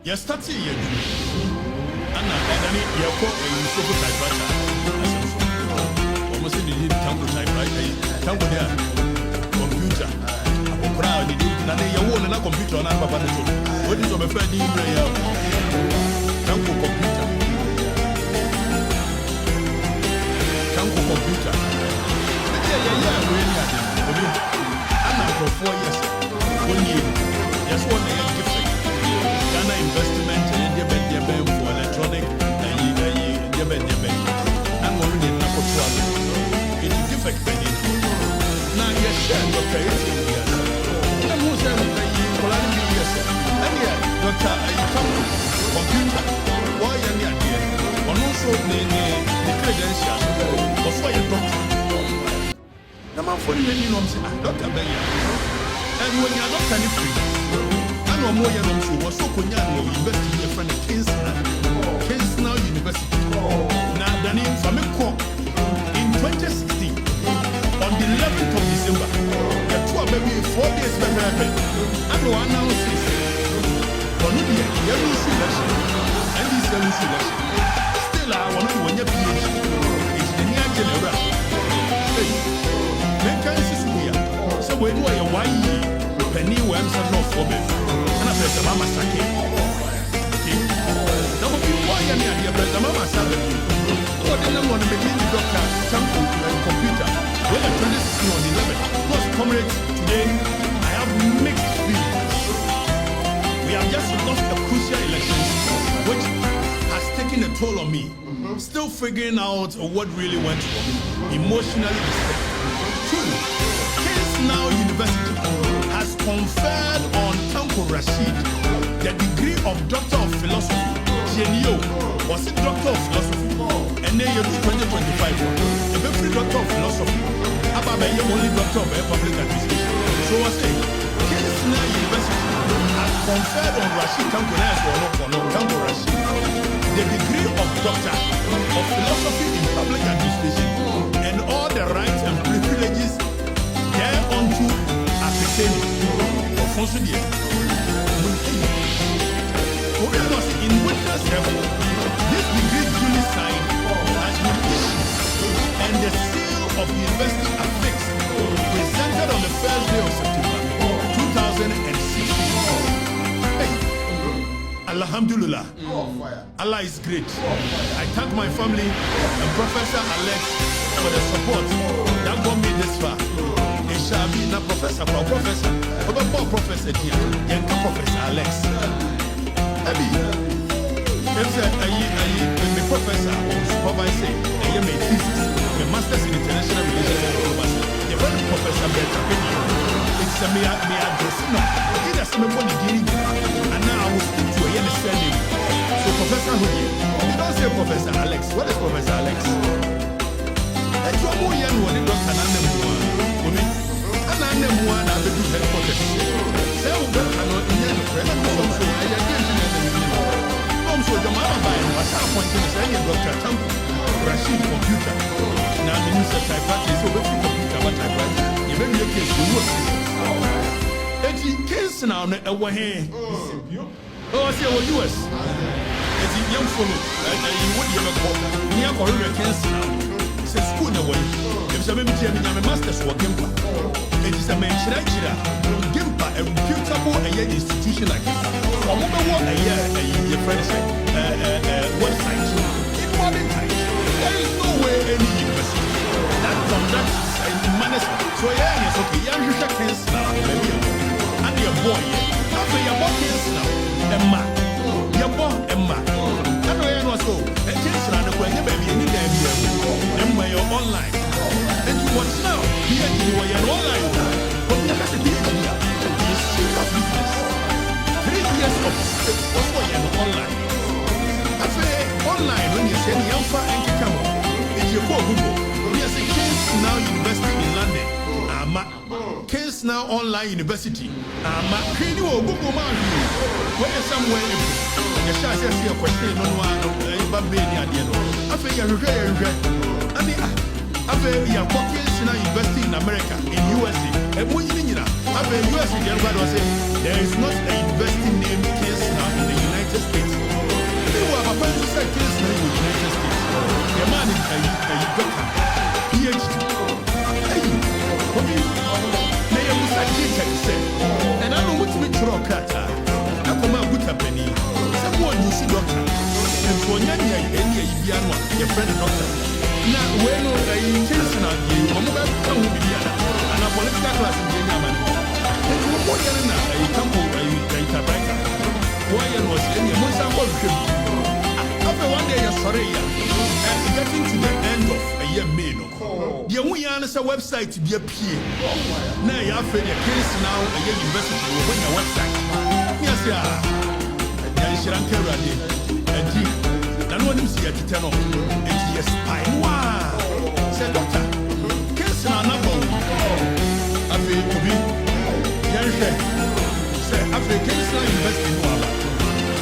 You start here, and you call a super typewriter. Almost in the tango typewriter, tango there, computer. Crowd, you won't have a computer on our papa. What is your friend in prayer? Tango computer. Tango computer. Yeah, really. I'm not for 4 years. 1 year. Just 1 year gift. Ghana investment and the for electronic and I'm already in Nako 12. It's different penny. Now, yes, share your pay. I'm who said, yes, and yet, Doctor, I come computer. Why am I here? On also the credentials of why a doctor. The man for the Doctor Bayer. And when you're not any free, I know more than was so Kunyano investing in your friend Case now University. Now, the name Famiko in 2016 on the 11th of December. The 2 maybe 4 days later, I know announces on the election, NDC election. Still, I want to win your PhD. It's the near general. So when you are why penny worms are not for me. And I said, Mama Sake. Now, why am I here? Mama Sake. What do you want to begin the doctor, Tanko, and computer? When I turn this on the 11th, most comrades today, I have mixed feelings. We have just lost a crucial election, which has taken a toll on me. Still figuring out what really went wrong. Emotionally disturbed. 2. Now University has conferred on Tanko Rashid the degree of Doctor of Philosophy. Genio was it Doctor of Philosophy, and then you do 2025. The very Doctor of Philosophy. Ababa you only Doctor of Public Administration. So I say, now University has conferred on Rashid Tanko Tanko Rashid the degree of Doctor of Philosophy in Public Administration and all the rights and privileges thereunto appertaining of Frąùd. In witness level, this degree duly signed has been issued and the seal of the university affixed presented on the first day of September 2016. Hey, Alhamdulillah, Allah is great. I thank my family and Professor Alex for the support that got me this far. Shall be na professor, professor here, young Professor Alex. Abi, if the professor or supervisor, I am a thesis, a master's in international relations and diplomacy. The very professor better. It's a me address. No, it has me money getting, and now I will speak to a young surname. So Professor who you don't say Professor Alex. What is Professor Alex? And you are more young one in Dr. Women. And then one of the two headquarters. So, cannot in the present. So, the mama by was appointed as any Dr. Tanko Rashid computer. Now, the news of typewriter is over computer, what typewriter. You may be a case to work. It's in case now, away. Oh, I say, US. It's a young fellow. You would ever call near Korea Cancer now. It's a school away. If some a master's or Gpage. It is a mention, Gpage, a reputable institution like this. Or what a year, friends, website. In modern times, there is no way any university that conducts management. So, yeah, it's okay. You should case now, maybe. And your boy, after your boy case now, Emma, your boy, Emma. I know you know so. A case now, the baby, any day, Emma, you're online. And you watch now, here you are online. But you have to be here. You see your business. 3 years of also online. After online, when you say the Alpha and Kikamo, it's your Google. There's a case now university in London. Case now online university. Can you Google man? Where somewhere you shall see a question on one after you are working in university in America, in USA. And when you know, USA, there is not a university named case now in the United onyanya any bianwa your friend doctor na we no case na ye omo ba kan wo biana ana political class in Kenya man e mo mo yana na tambo typewriter why no say any mo san ko hwem after one day you're sorry and getting to the end of a year May no the hu yana say website bi apie na ya afa the case now a university when your website yes ya shiran kerade adi na no nim si atete no eti spy say doctor case na na go afi obi yanhwe say afi case na university no aba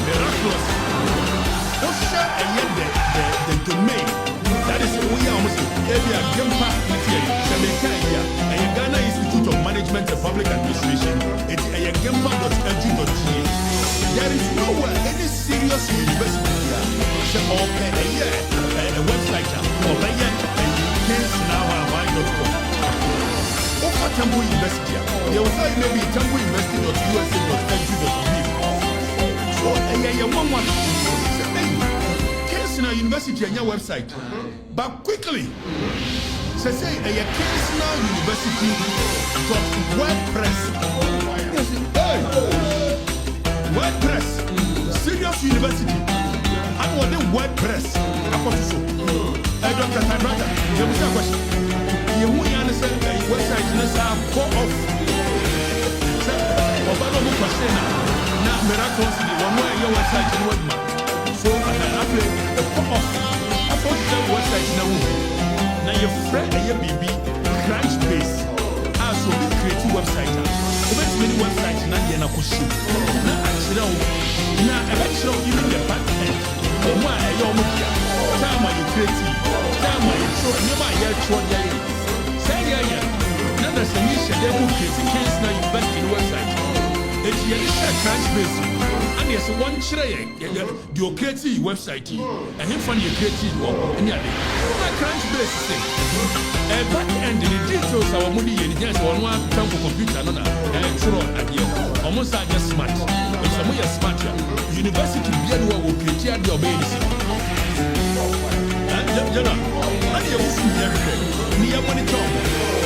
miraculous osha the domain that is we are almost area bempah here Ghana Institute of Management and Public Administration it's bempah.edu.ga. There is nowhere any serious university here say a website or case.now.com. Okatakyie University, they will tell you maybe tambouniversity.usa.edu.ga. So one case now university on your website, but quickly say case now university.wordpress. WordPress, serious university. I want the WordPress. I want to show. Dr. Tybrata, you have a question. You want to understand the website is a co-off. Obama question now. Miraculously, one way your website is webman. So I play a co-off. I thought the website now. Now your friend and your baby crunch base. So we create a website. Over many websites now na kushi. Na actually na eventually even the back end. Why you mukia? Time you create. Time you show. Never you show there. Say yeah. Na the solution they will create case now invest in website. It's your crunch base. And there's one tray. You create website. And him find you create and yeah. Crunch base thing. Back end the details our money and yes one computer no na electron idea almost are just smart but some are smart university bia no wo create the obedience you know and you see here ni ya monitor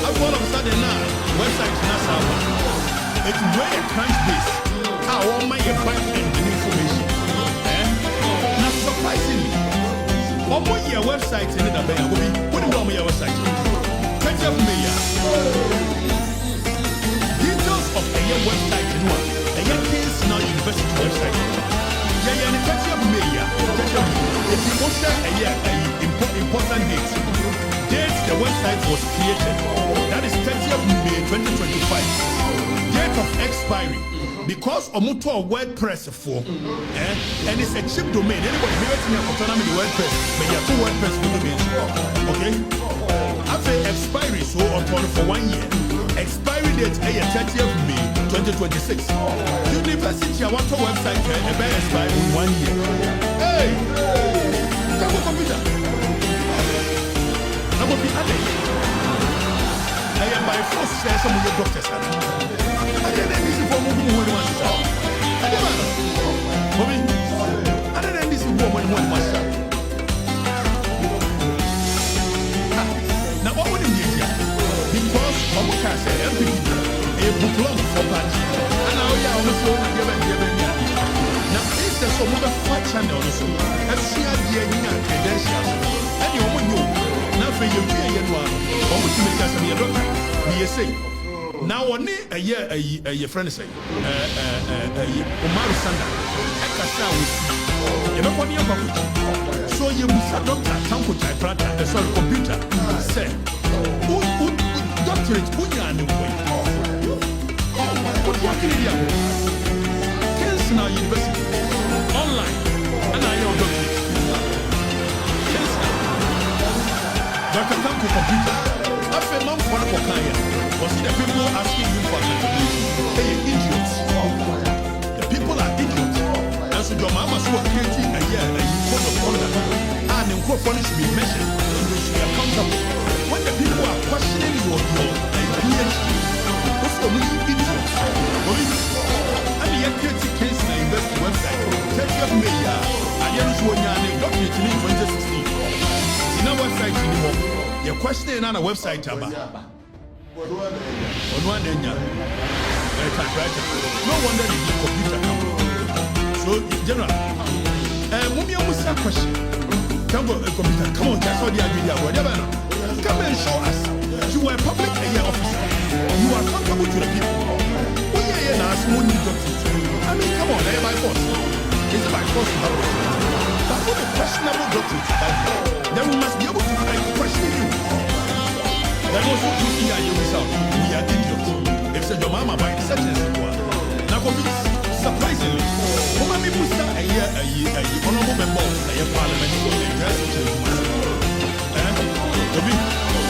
all of a sudden now website na server it's where crunch base how all my back end information na surprisingly omo your website in the bay what do you your website details of a website in one a case now university website yeah and if you want a important date the website was created that is 30th May 2025 date of expiry because omuto WordPress for and it's a cheap domain anybody here autonomy the WordPress but you have two WordPress domains okay after expiry so on for 1 year expiry date is 30th May 2026 university I want to website expire in 1 year hey come on computer I'm going to be added I am by force share some of your doctors I didn't this for moving one myself I didn't this for one myself now what would you do because of what I say a book long for party and now you are also now is there some other fat channel also and see the credentials and you know now for you or what you make us be a doctor be a say now one a year a friend say Omar Sanda Ekasa you know what you so you must a doctor tanko typewriter sorry computer say doctorate unya ni boy what working here case now university online and I your doctorate case Dr. Tanko computer after mom for the Okaya was the people asking him for accountability hey idiots the people are idiots and so your mama was creating a year and you code of conduct and in court should be mentioned and they should be accountable when the people are questioning your PhD what's the really idiots and the creative case in the university website 30th May and there is one doctorate question on a website about. ONEGHANA. No wonder the computer. So, general, Mumia Musa question. Come on, computer. Come on, that's all the idea. Whatever. Come and show us. You are a public officer. You are accountable to the people. We are now small doctors. I mean, come on, by force. Is it by force to have it? But for the questionable doctrines, then we must be able to question you. Then also, you see how you result. We are idiots. If it's your mama by such as it was. Now, for me, surprisingly, Mama Mibusa, a honorable member of the parliament, address it to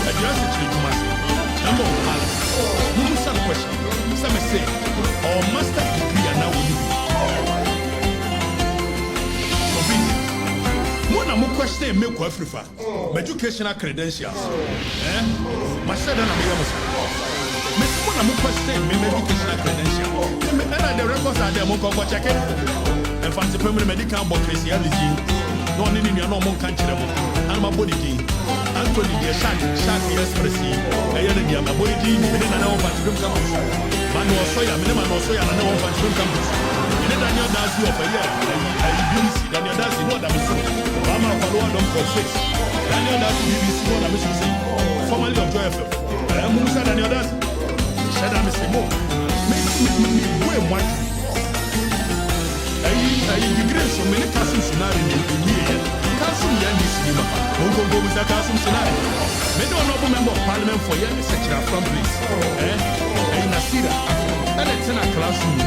address it to number of parliament. Mibusa question. Some say, our master's degree are now with I'm question me Afrifa. Educational credentials. My said I'm question me educational credentials. And the records are there, Moko check it. And fancy permanent medical bureaucracy. No one in your normal country. And my body key. Anthony, the shark, express. I hear the my body key. And then I know what to come. Man was soya, minimum or soya, and I know what to come. And then I know that's your for BBC. Daniel does know that I'm Mama Paloa don't for 6. Daniel does BBC what I'm saying. Formerly of JOYNEWS. I'm Musa Daniel does. Said I'm saying more. Make me way much. I degree so many castles scenario in the year. Castle Yandy Cinema. Don't go with that castle scenario. Many honorable member of parliament for Yandy Secretary from place. Nasira. And it's in a classroom.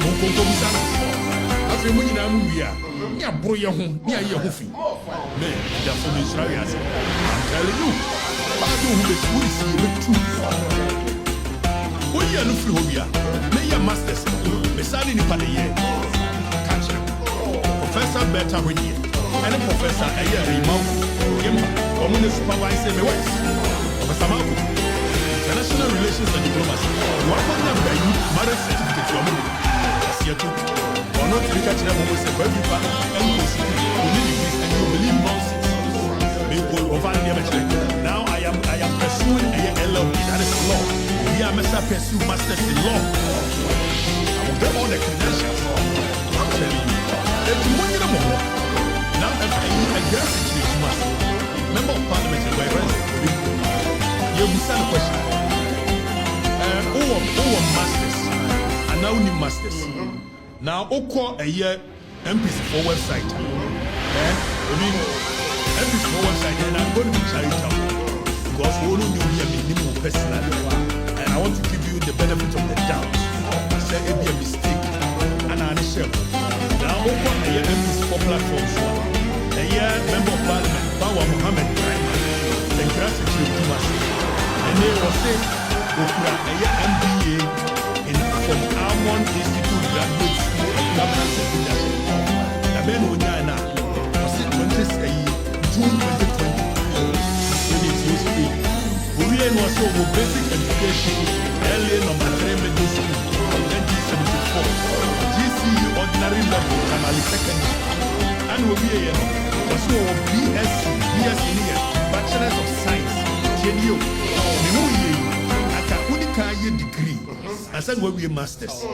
Don't go with that. After we know we are. Yeah, boy, you're home. Yeah, you're home. Man, that's what I'm telling you. I don't know who is here too. We are no Florida. May your masters. Beside the Padaye. Catch them. Professor Beta Renier. And a professor a year in Mount Gimba. Communist supervisor me West. Professor Malcolm. International Relations and Diplomacy. One of them by you, marriage certificate for me. That's your two. Not to catch them almost every part and you believe nonsense. Now I am pursuing a LLB, that is law. We are must pursue masters in law. I will get all the credentials. I'm telling you. There's one year more. Now I guess it's the master. Member of Parliament in Wales. You will send a question. Masters. And now new masters. Now, Oko a year MPC4 website. MPC4 website, and I'm going to be charitable because we don't know me a minimum personally. And I want to give you the benefit of the doubt. Say it be a mistake. And I'm sure. Now, Oko a year MPC4 platforms. A year member of parliament, Bawa Mohammed Prime. The gratitude to us. And they will say, Okura a year MBA from Almond Institute Graduate School of Governance and Leadership. The men who died now was June 2020. We was over basic education, early number 3 middle school, 1974. GCE ordinary level, Canali secondary. And we was over BSc in Bachelor of Science, JDO. Akaunikaya degree. I said we masters.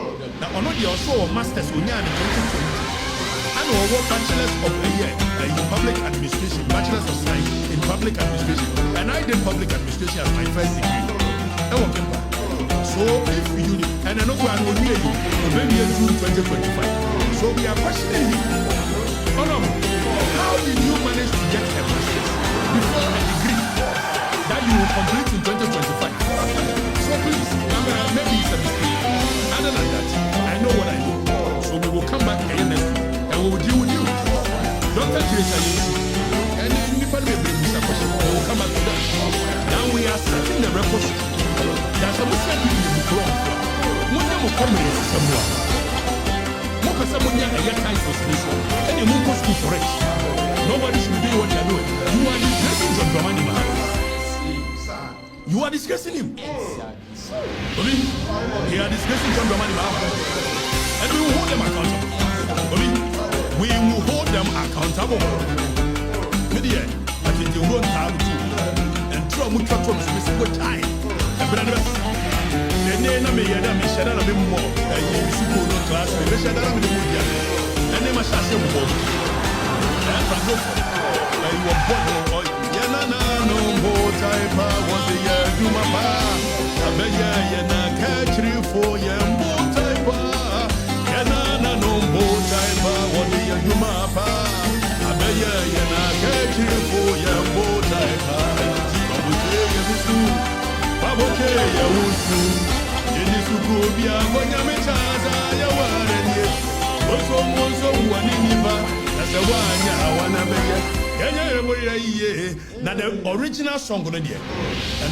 Now, on the also masters we are in 2020. And we work bachelors of a year in public administration, bachelors of science in public administration, and I did public administration as my first degree. So if you and I know I will hear you, maybe in June 2025. So we are questioning you. How did you manage to get a master's before a degree that you will complete in 2025? So please, maybe it's a mistake. Other than that, I know what I do. So we will come back again next week and we will deal with you. Dr. Teresa, and then if I may bring this question, we will come back to that. Now we are setting the record. There's a Muslim in the Quran. One of them will somewhere. More person when you are time for this one. And you move school for it. Nobody should be what you are doing. You are disgracing John Dramani Mahama. You are disgracing him. They are disgracing John Dramani Mahama. And we will hold them accountable. We will hold them accountable. I think you won't have to. And tro mu twa to so go chai e bra ne ene na me ye na me shara na me mo e suko no class me shara na me mo dia ene ma sha se mo e fra go e wo bo ye na na no mo tai pa wo de ye du ma pa abe ye na ka chiri fo ye mo tai pa ye na na no mo tai pa wo de ye du ma pa abe ye na ka chiri fo ye mo tai pa abu ye owusu abu ye owusu ni suku bia wonya me chaza ya ware ni oso wani ni ba asa wanya awana be ye mo ye na the original song no de e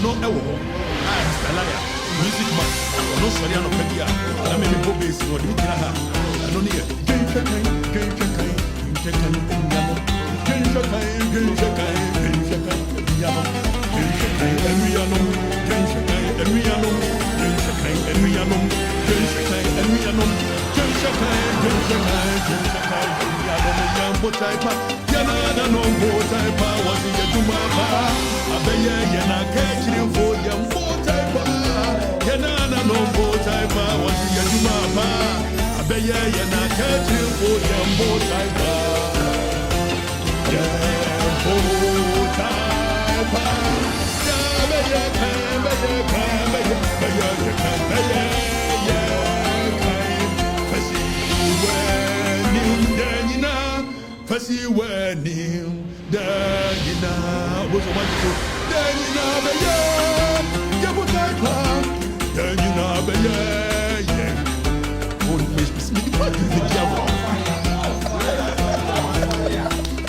no e wo ho salaya music man no sorry no pe dia na me go bass no de kira ha no ni Fasi wenim danyina woso majo danyina beye ye botai pa danyina beye ye on me party